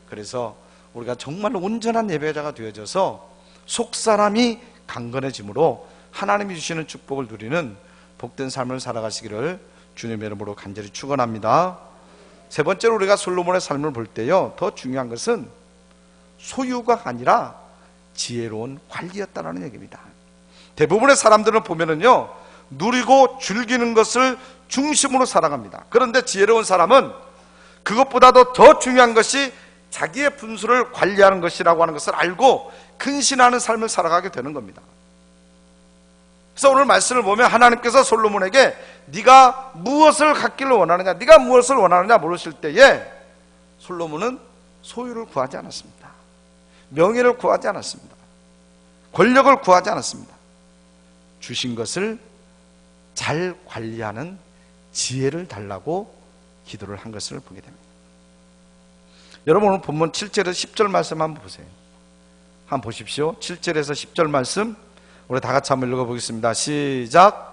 그래서 우리가 정말 온전한 예배자가 되어져서 속사람이 강건해짐으로 하나님이 주시는 축복을 누리는 복된 삶을 살아가시기를 주님의 이름으로 간절히 축원합니다. 세 번째로 우리가 솔로몬의 삶을 볼 때요, 더 중요한 것은 소유가 아니라 지혜로운 관리였다는 얘기입니다. 대부분의 사람들은 보면은요, 누리고 즐기는 것을 중심으로 살아갑니다. 그런데 지혜로운 사람은 그것보다도 더 중요한 것이 자기의 분수를 관리하는 것이라고 하는 것을 알고 근신하는 삶을 살아가게 되는 겁니다. 그래서 오늘 말씀을 보면 하나님께서 솔로몬에게 네가 무엇을 갖기를 원하느냐, 네가 무엇을 원하느냐 물으실 때에 솔로몬은 소유를 구하지 않았습니다. 명예를 구하지 않았습니다. 권력을 구하지 않았습니다. 주신 것을 잘 관리하는 지혜를 달라고 기도를 한 것을 보게 됩니다. 여러분 오늘 본문 7절에서 10절 말씀 한번 보세요. 한번 보십시오. 7절에서 10절 말씀 우리 다 같이 한번 읽어보겠습니다. 시작.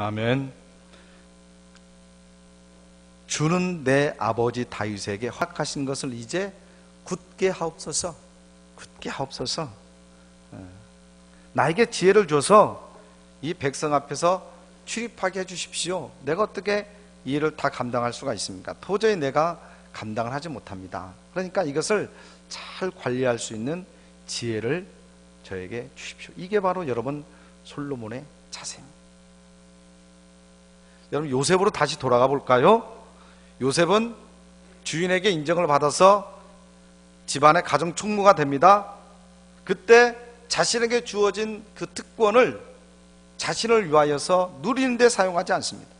아멘. 주는 내 아버지 다윗에게 허락하신 것을 이제 굳게 하옵소서. 굳게 하옵소서. 나에게 지혜를 줘서 이 백성 앞에서 출입하게 해주십시오. 내가 어떻게 이 일을 다 감당할 수가 있습니까? 도저히 내가 감당을 하지 못합니다. 그러니까 이것을 잘 관리할 수 있는 지혜를 저에게 주십시오. 이게 바로 여러분 솔로몬의 자세입니다. 여러분 요셉으로 다시 돌아가 볼까요? 요셉은 주인에게 인정을 받아서 집안의 가정 총무가 됩니다. 그때 자신에게 주어진 그 특권을 자신을 위하여서 누리는 데 사용하지 않습니다.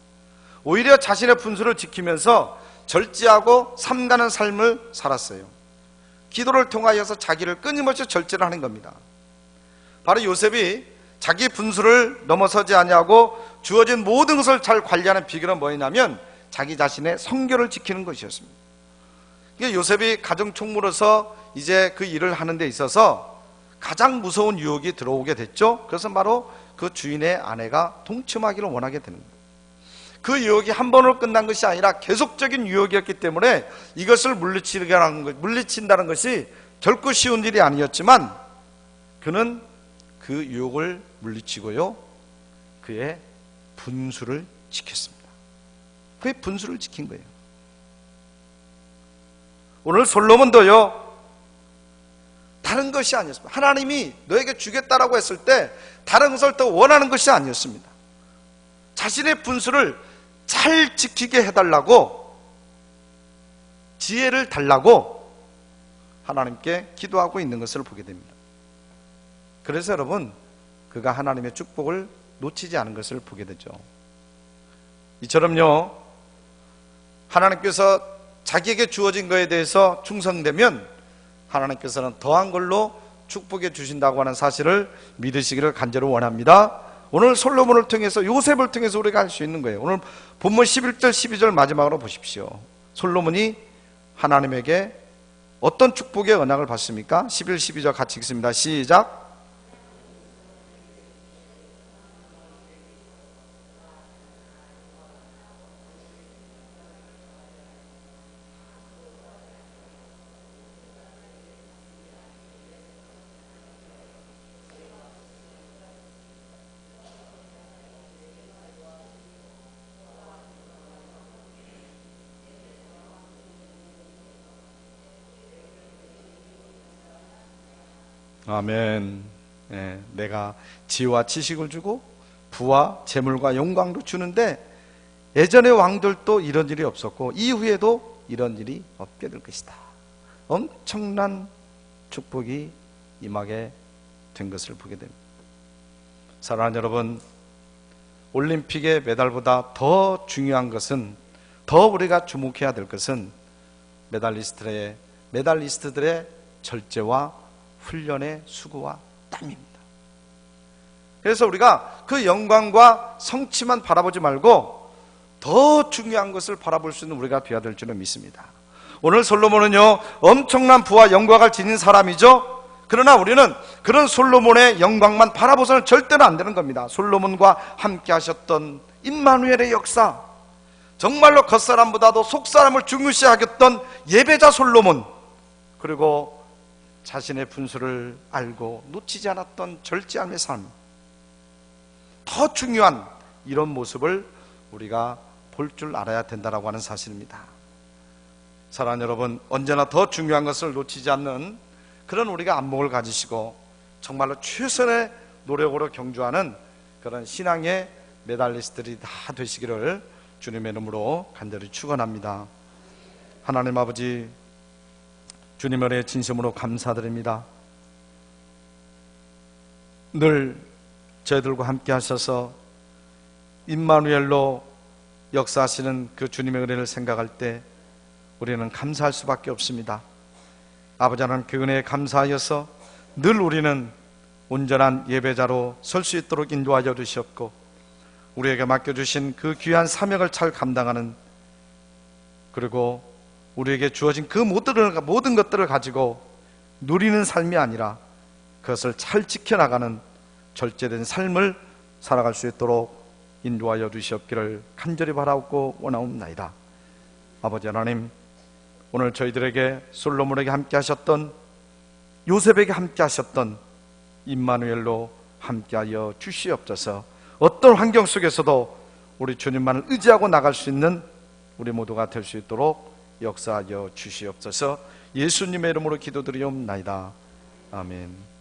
오히려 자신의 분수를 지키면서 절제하고 삼가는 삶을 살았어요. 기도를 통하여서 자기를 끊임없이 절제를 하는 겁니다. 바로 요셉이 자기 분수를 넘어서지 아니하고 주어진 모든 것을 잘 관리하는 비결은 뭐였냐면 자기 자신의 성결을 지키는 것이었습니다. 그러니까 요셉이 가정 총무로서 이제 그 일을 하는 데 있어서 가장 무서운 유혹이 들어오게 됐죠. 그래서 바로 그 주인의 아내가 동침하기를 원하게 되는 거예요. 그 유혹이 한 번으로 끝난 것이 아니라 계속적인 유혹이었기 때문에 이것을 물리친다는 것이 결코 쉬운 일이 아니었지만 그는 그 유혹을 물리치고요, 그의 분수를 지켰습니다. 그의 분수를 지킨 거예요. 오늘 솔로몬도요, 다른 것이 아니었습니다. 하나님이 너에게 주겠다라고 했을 때 다른 것을 더 원하는 것이 아니었습니다. 자신의 분수를 잘 지키게 해달라고, 지혜를 달라고 하나님께 기도하고 있는 것을 보게 됩니다. 그래서 여러분, 그가 하나님의 축복을 놓치지 않은 것을 보게 되죠. 이처럼요, 하나님께서 자기에게 주어진 것에 대해서 충성되면 하나님께서는 더한 걸로 축복해 주신다고 하는 사실을 믿으시기를 간절히 원합니다. 오늘 솔로몬을 통해서, 요셉을 통해서 우리가 할 수 있는 거예요. 오늘 본문 11절 12절 마지막으로 보십시오. 솔로몬이 하나님에게 어떤 축복의 언약을 받습니까? 11, 12절 같이 읽습니다. 시작. 아멘. 내가 지혜와 지식을 주고 부와 재물과 영광도 주는데 예전의 왕들도 이런 일이 없었고 이후에도 이런 일이 없게 될 것이다. 엄청난 축복이 임하게 된 것을 보게 됩니다. 사랑하는 여러분, 올림픽의 메달보다 더 중요한 것은, 더 우리가 주목해야 될 것은 메달리스트들의 절제와 훈련의 수고와 땀입니다. 그래서 우리가 그 영광과 성취만 바라보지 말고 더 중요한 것을 바라볼 수 있는 우리가 되어야 될 줄은 믿습니다. 오늘 솔로몬은요, 엄청난 부와 영광을 지닌 사람이죠. 그러나 우리는 그런 솔로몬의 영광만 바라보서는 절대로 안 되는 겁니다. 솔로몬과 함께 하셨던 임마누엘의 역사, 정말로 겉사람보다도 속사람을 중요시 여겼던 예배자 솔로몬, 그리고 자신의 분수를 알고 놓치지 않았던 절제함의 삶, 더 중요한 이런 모습을 우리가 볼 줄 알아야 된다라고 하는 사실입니다. 사랑하는 여러분, 언제나 더 중요한 것을 놓치지 않는 그런 우리가 안목을 가지시고 정말로 최선의 노력으로 경주하는 그런 신앙의 메달리스트들이 다 되시기를 주님의 이름으로 간절히 축원합니다. 하나님 아버지, 주님 은혜에 진심으로 감사드립니다. 늘 저희들과 함께 하셔서 임마누엘로 역사하시는 그 주님의 은혜를 생각할 때 우리는 감사할 수밖에 없습니다. 아버지 하나님, 그 은혜에 감사하여서 늘 우리는 온전한 예배자로 설 수 있도록 인도하여 주셨고, 우리에게 맡겨주신 그 귀한 사명을 잘 감당하는, 그리고 우리에게 주어진 그 모든 것들을 가지고 누리는 삶이 아니라 그것을 잘 지켜나가는 절제된 삶을 살아갈 수 있도록 인도하여 주시옵기를 간절히 바라옵고 원하옵나이다. 아버지 하나님, 오늘 저희들에게 솔로몬에게 함께 하셨던, 요셉에게 함께 하셨던 임마누엘로 함께하여 주시옵소서. 어떤 환경 속에서도 우리 주님만을 의지하고 나갈 수 있는 우리 모두가 될 수 있도록 역사하여 주시옵소서. 예수님의 이름으로 기도드리옵나이다. 아멘.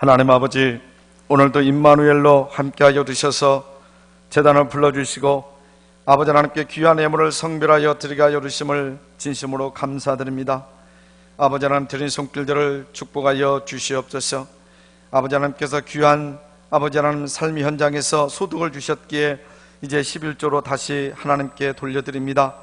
하나님 아버지, 오늘도 임마누엘로 함께하여 주셔서 제단을 불러주시고 아버지 하나님께 귀한 예물을 성별하여 드리게 하여 주심을 진심으로 감사드립니다. 아버지 하나님, 드린 손길들을 축복하여 주시옵소서. 아버지 하나님께서 귀한 아버지 하나님 삶의 현장에서 소득을 주셨기에 이제 11조로 다시 하나님께 돌려드립니다.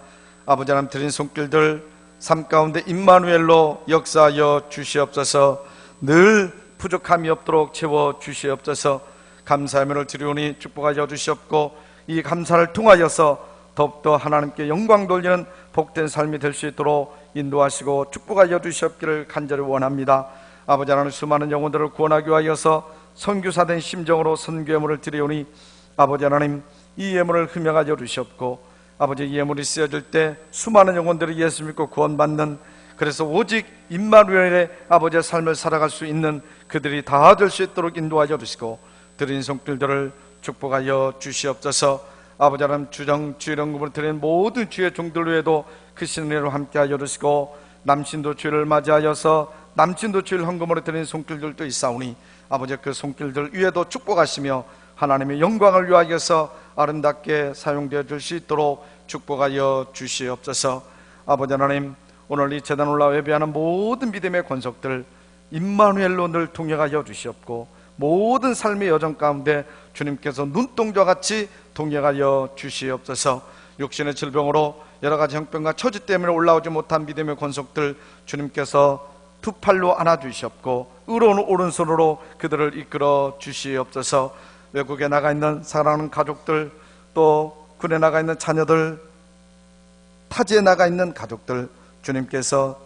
아버지 하나님, 드린 손길들 삶 가운데 임마누엘로 역사하여 주시옵소서. 늘 부족함이 없도록 채워 주시옵소서. 감사의 면을 드리오니 축복하여 주시옵고 이 감사를 통하여서 더욱더 하나님께 영광 돌리는 복된 삶이 될 수 있도록 인도하시고 축복하여 주시옵기를 간절히 원합니다. 아버지 하나님, 수많은 영혼들을 구원하기 위하여서 선교사된 심정으로 선교 예물을 드리오니 아버지 하나님, 이 예물을 흠양하여 주시옵고 아버지, 이 예물이 쓰여질 때 수많은 영혼들이 예수 믿고 구원받는, 그래서 오직 임마누엘의 아버지의 삶을 살아갈 수 있는 그들이 다 될 수 있도록 인도하여 주시고 드린 손길들을 축복하여 주시옵소서. 아버지 하나님, 주일헌금을 드린 모든 주의 종들 외에도 그 신뢰로 함께하여 주시고 남신도 주일을 맞이하여서 남신도 주일 헌금으로 드린 손길들도 있사오니 아버지, 그 손길들 위에도 축복하시며 하나님의 영광을 위하여서 아름답게 사용되어 줄 수 있도록 축복하여 주시옵소서. 아버지 하나님, 오늘 이 제단 올라 예배하는 모든 믿음의 권속들 임마누엘로 늘 동행하여 주시옵고 모든 삶의 여정 가운데 주님께서 눈동자와 같이 동행하여 주시옵소서. 육신의 질병으로 여러가지 형편과 처지 때문에 올라오지 못한 믿음의 권속들 주님께서 두 팔로 안아주시옵고 의로운 오른손으로 그들을 이끌어 주시옵소서. 외국에 나가 있는 사랑하는 가족들, 또 군에 나가 있는 자녀들, 타지에 나가 있는 가족들, 주님께서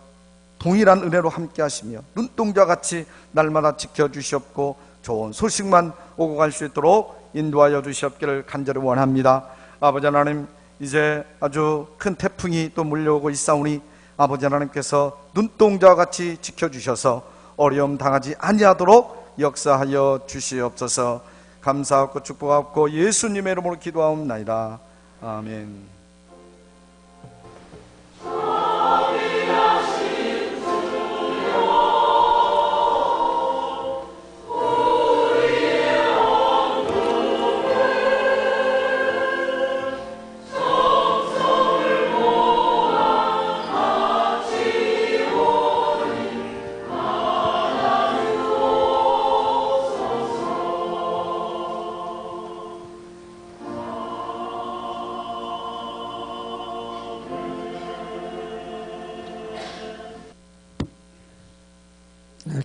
동일한 은혜로 함께 하시며 눈동자와 같이 날마다 지켜주시옵고 좋은 소식만 오고 갈 수 있도록 인도하여 주시옵기를 간절히 원합니다. 아버지 하나님, 이제 아주 큰 태풍이 또 물려오고 있사오니 아버지 하나님께서 눈동자와 같이 지켜주셔서 어려움 당하지 아니하도록 역사하여 주시옵소서. 감사하고 축복하고 예수님의 이름으로 기도하옵나이다. 아멘.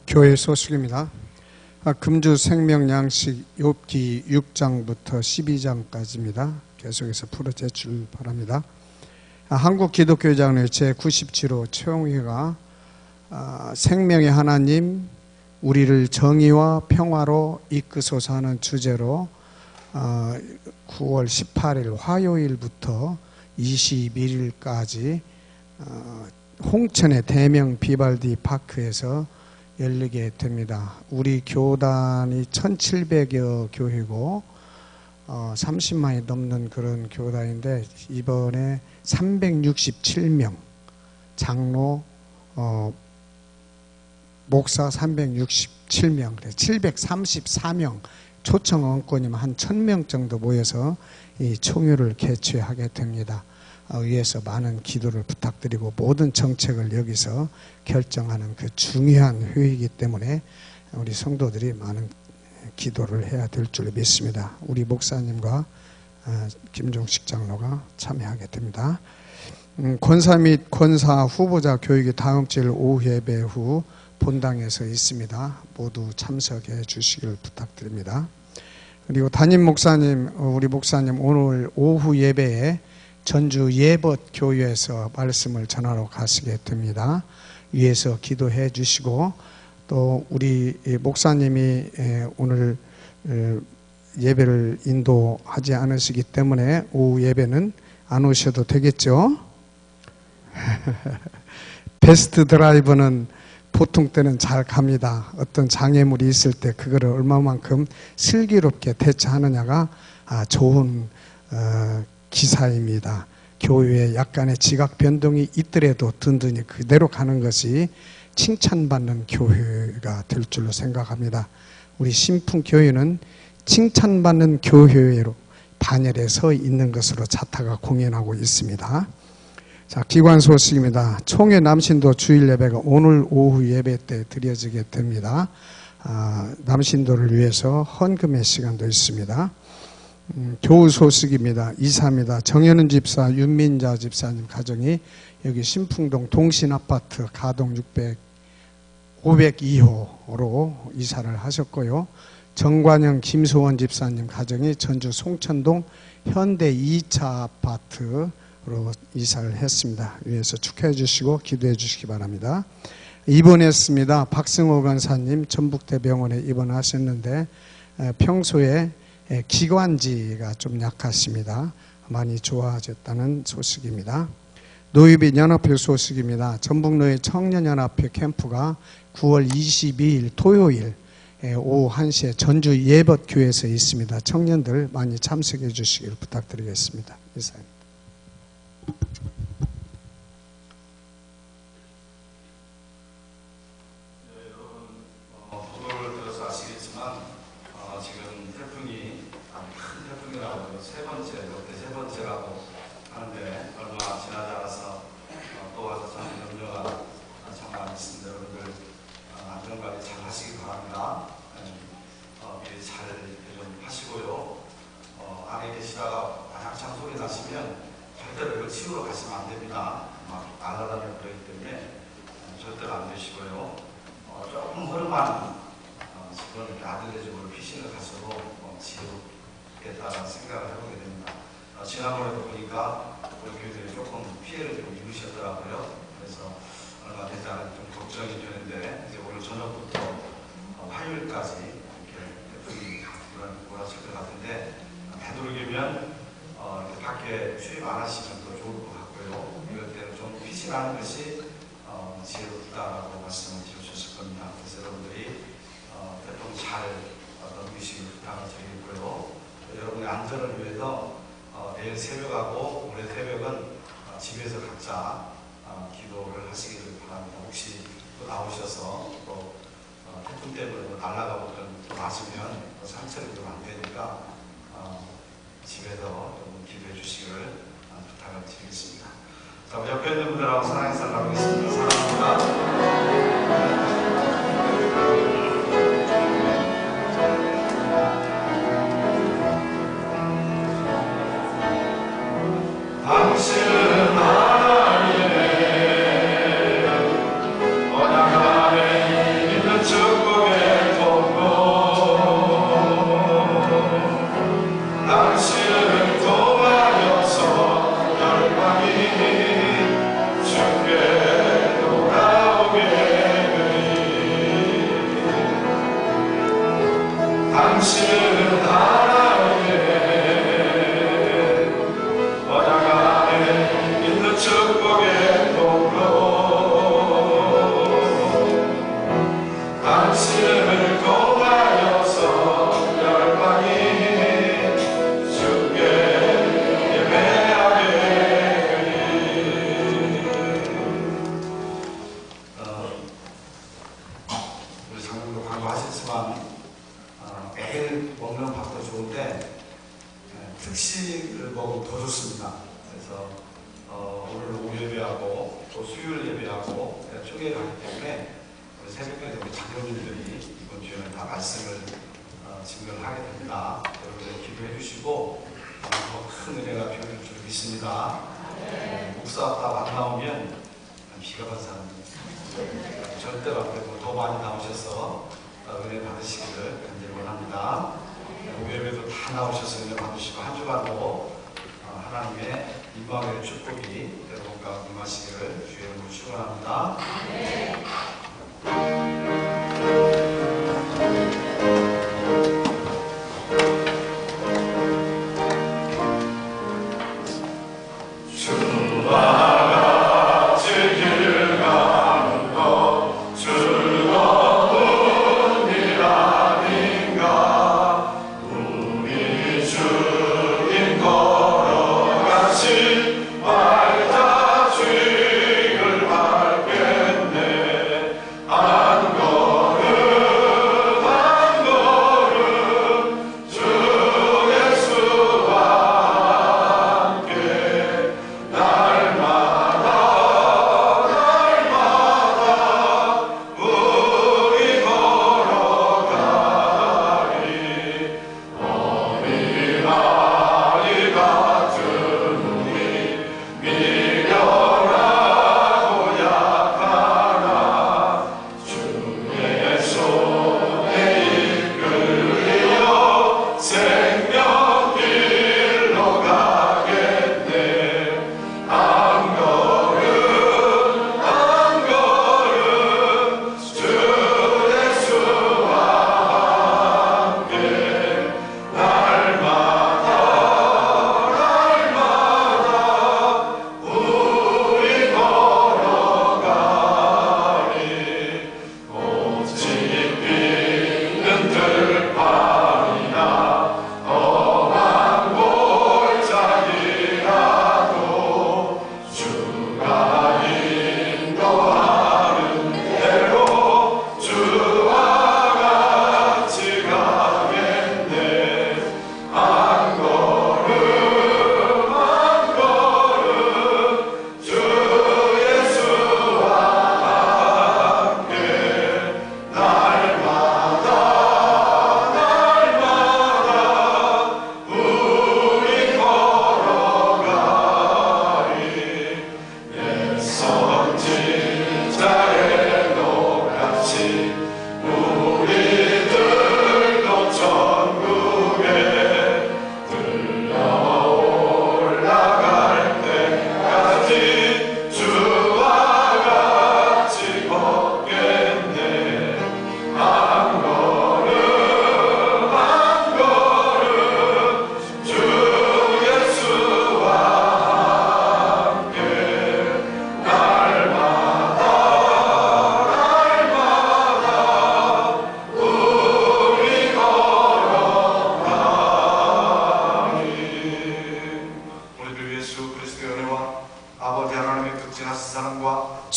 교회 소식입니다. 금주 생명양식 욥기 6장부터 12장까지입니다. 계속해서 풀어제 줄 바랍니다. 한국기독교장로회 제97호 최홍희가 생명의 하나님 우리를 정의와 평화로 이끄소서 하는 주제로 9월 18일 화요일부터 21일까지 홍천의 대명 비발디 파크에서 열리게 됩니다. 우리 교단이 1700여 교회고 30만이 넘는 그런 교단인데 이번에 367명, 장로, 목사 367명, 734명, 초청 원권이면 한 1000명 정도 모여서 이 총회를 개최하게 됩니다. 위에서 많은 기도를 부탁드리고 모든 정책을 여기서 결정하는 그 중요한 회의이기 때문에 우리 성도들이 많은 기도를 해야 될 줄 믿습니다. 우리 목사님과 김종식 장로가 참여하게 됩니다. 권사 및 권사 후보자 교육이 다음 주일 오후 예배 후 본당에서 있습니다. 모두 참석해 주시길 부탁드립니다. 그리고 담임 목사님, 우리 목사님 오늘 오후 예배에 전주 예벗 교회에서 말씀을 전하러 가시게 됩니다. 위에서 기도해 주시고 또 우리 목사님이 오늘 예배를 인도하지 않으시기 때문에 오후 예배는 안 오셔도 되겠죠? 베스트 드라이브는 보통 때는 잘 갑니다. 어떤 장애물이 있을 때 그거를 얼마만큼 슬기롭게 대처하느냐가 좋은 기사입니다. 교회에 약간의 지각 변동이 있더라도 든든히 그대로 가는 것이 칭찬받는 교회가 될 줄로 생각합니다. 우리 신풍교회는 칭찬받는 교회로 반열에 서 있는 것으로 자타가 공연하고 있습니다. 자, 기관 소식입니다. 총회 남신도 주일 예배가 오늘 오후 예배 때 드려지게 됩니다. 남신도를 위해서 헌금의 시간도 있습니다. 교우 소식입니다. 이사입니다. 정현은 집사, 윤민자 집사님 가정이 여기 신풍동 동신아파트 가동 502호로 이사를 하셨고요. 정관영, 김소원 집사님 가정이 전주 송천동 현대 2차 아파트로 이사를 했습니다. 위에서 축하해 주시고 기도해 주시기 바랍니다. 입원했습니다. 박승호 간사님 전북대병원에 입원하셨는데 평소에 기관지가 좀 약하십니다. 많이 좋아졌다는 소식입니다. 노유빈 연합회 소식입니다. 전북노예 청년연합회 캠프가 9월 22일 토요일 오후 1시에 전주 예벗교회에서 있습니다. 청년들 많이 참석해 주시길 부탁드리겠습니다. 이상입니다. 절대로 안 되시고요. 조금 허름한 그런 아들네집으로 피신을 가서도 지우겠다는 생각을 해보게 됩니다. 지난번에도 보니까 우리 교회들이 조금 피해를 좀 입으셨더라고요. 그래서 얼마 되지 않은 좀 걱정이 되는데 이제 오늘 저녁부터 화요일까지 이렇게 태풍이 몰아칠 것 같은데 되도록이면 이렇게 밖에 출입 안 하시면 더 좋을 것 같고요. 이럴 때는 좀 피신하는 것이 지혜롭다라고 말씀을 드리셨을 겁니다. 그래서 여러분들이 태풍 잘 넘기시길 부탁을 드리고요. 여러분의 안전을 위해서 내일 새벽하고 모레 새벽은 집에서 각자 기도를 하시기를 바랍니다. 혹시 또 나오셔서 또 태풍 때문에 날아가거든 맞으면 상처를 좀 안 되니까 집에서 좀 기도해 주시기를 부탁을 드리겠습니다. 자, 우리 옆에 있는 분들하고 사랑의 살 나누겠습니다. 사랑합니다. 당신은 하나님의 언약 안에 있는 축복의 통로 당신을 통하여서 열방이 주께 돌아오게 되니 당신은 하나님의 축복의 통로 당신을 통하여서 열방이 주께 예배하게 되니 우리 장로도 광고하셨지만 매일 먹는 밥도 좋은데 특식을 먹으면 더 좋습니다. 그래서 오늘 오후 예배하고 또 수요일 예배하고 초기에 가기 때문에 우리 새벽에 우리 장로님들이 이번 주에는 다 말씀을 증거를 하게 됩니다. 여러분들 기도해 주시고 더 큰 은혜가 필요할 줄 믿습니다. 목사 다 안 나오면 비가 반사합니다. 절대로 안 되고 더 많이 나오셔서 은혜 받으시기를 간절히 원합니다. 오후 예배도 다 나오셔서 은혜 받으시고 한 주간도 하나님의 임마누엘 축복이 여러분과 임하시기를 주의 이름으로 축원합니다. 안 거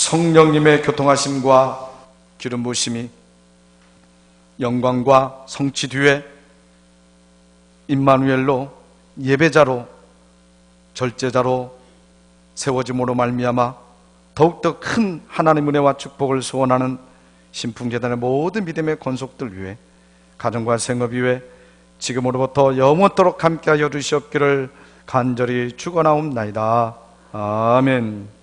성령님의 교통하심과 기름 부으심이 영광과 성취 뒤에 임마누엘로 예배자로 절제자로 세워짐으로 말미암아 더욱더 큰 하나님의 은혜와 축복을 소원하는 신풍재단의 모든 믿음의 권속들 위해 가정과 생업 위에 지금으로부터 영원토록 함께하여 주시옵기를 간절히 축원하옵나이다. 아멘.